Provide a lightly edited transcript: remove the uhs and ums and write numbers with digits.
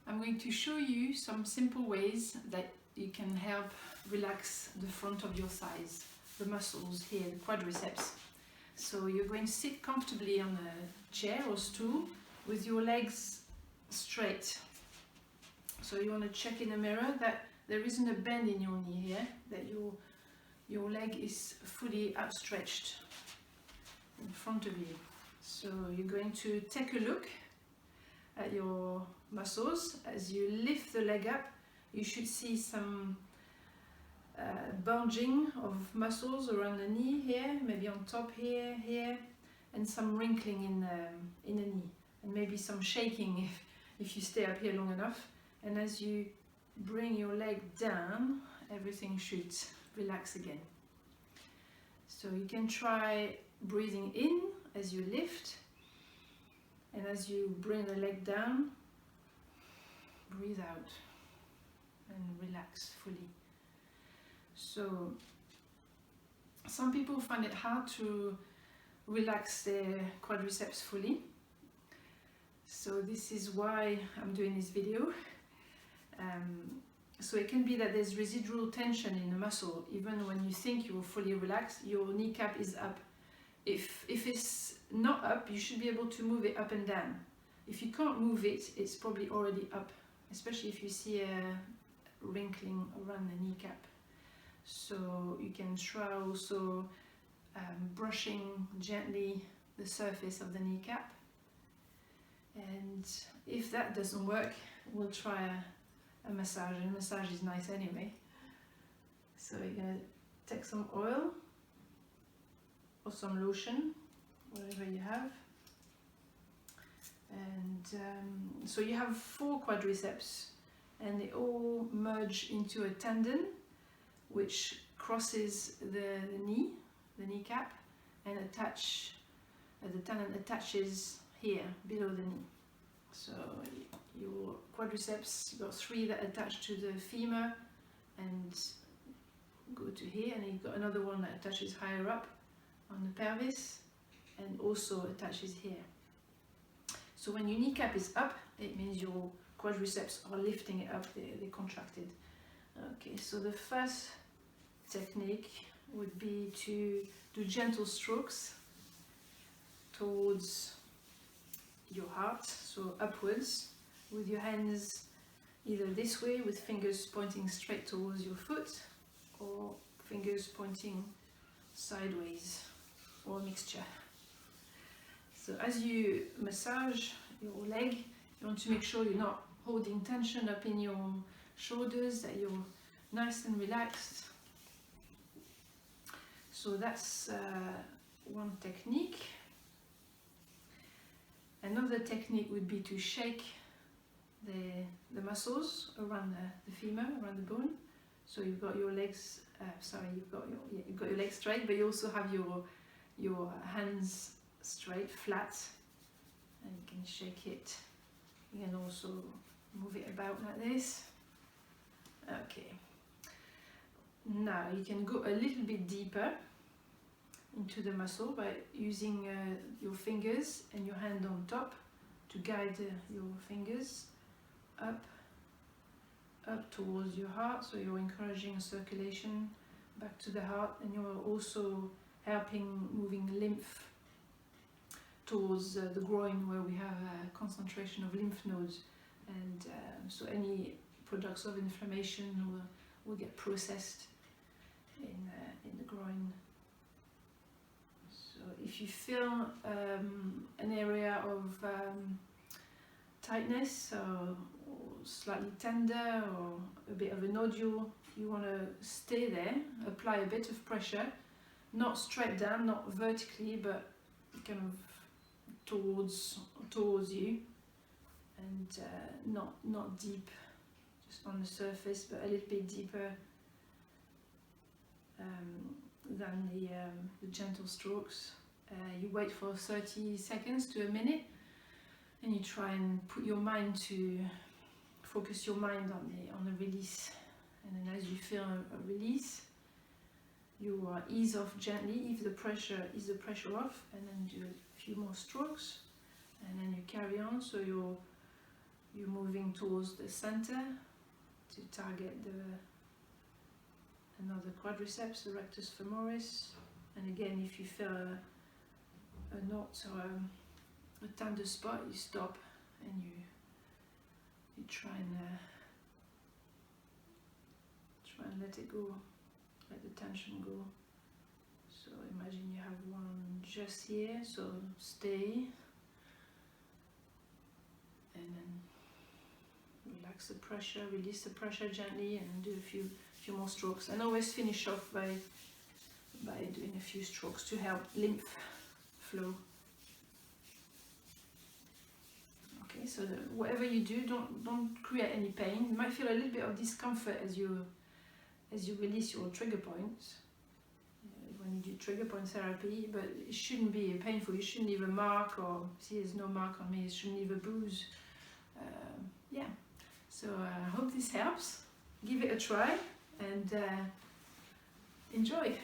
I'm going to show you some simple ways that you can help relax the front of your thighs, the muscles here, the quadriceps. So you're going to sit comfortably on a chair or stool with your legs straight. So you want to check in the mirror that there isn't a bend in your knee here, that your leg is fully outstretched in front of you. So you're going to take a look at your muscles. As you lift the leg up, you should see some bulging of muscles around the knee here, maybe on top here, and some wrinkling in the knee, and maybe some shaking if you stay up here long enough. And as you bring your leg down, everything should relax again. So you can try breathing in as you lift, and as you bring the leg down, breathe out and relax fully. So some people find it hard to relax their quadriceps fully. So this is why I'm doing this video. So it can be that there's residual tension in the muscle. Even when you think you're fully relaxed, your kneecap is up. If it's not up, you should be able to move it up and down. If you can't move it, it's probably already up, especially if you see a wrinkling around the kneecap. So you can try also brushing gently the surface of the kneecap. And if that doesn't work, we'll try a massage. And massage is nice anyway. So you're going to take some oil or some lotion, whatever you have. And so you have 4 quadriceps, and they all merge into a tendon which crosses the knee, the kneecap, and the tendon attaches here below the knee. So your quadriceps, you've got 3 that attach to the femur and go to here, and you've got another one that attaches higher up on the pelvis and also attaches here. So when your kneecap is up, it means your quadriceps are lifting it up, they're contracted. Okay, so the first technique would be to do gentle strokes towards your heart, so upwards, with your hands either this way with fingers pointing straight towards your foot, or fingers pointing sideways, or a mixture. So as you massage your leg, you want to make sure you're not holding tension up in your shoulders, that you're nice and relaxed. So that's one technique. Another technique would be to shake the muscles around the femur, around the bone. So you've got your legs, you've got your legs straight, but you also have your hands straight, flat, and you can shake it. You can also move it about like this. Okay. Now you can go a little bit deeper into the muscle by using your fingers and your hand on top to guide your fingers up towards your heart. So you're encouraging circulation back to the heart, and you're also helping moving lymph towards the groin, where we have a concentration of lymph nodes, and so any products of inflammation will get processed in the groin. So if you feel an area of tightness or slightly tender or a bit of a nodule, you want to stay there, apply a bit of pressure, not straight down, not vertically, but kind of towards you, and not deep, just on the surface, but a little bit deeper than the gentle strokes. You wait for 30 seconds to a minute, and you try and put your mind to focus your mind on the release. And then as you feel a release, you ease off gently, ease the pressure off, and then do a few more strokes, and then you carry on. So you're moving towards the center to target another quadriceps, the rectus femoris. And again, if you feel a knot or a tender spot, you stop and you try and let it go, let the tension go. So imagine you have one just here, so stay and then relax the pressure, release the pressure gently, and do a few more strokes. And always finish off by doing a few strokes to help lymph flow. Okay, so whatever you do, don't create any pain. You might feel a little bit of discomfort as you release your trigger points when you do trigger point therapy, but it shouldn't be painful. You shouldn't leave a mark, or see, there's no mark on me. It shouldn't leave a bruise. Yeah. So I hope this helps. Give it a try and enjoy.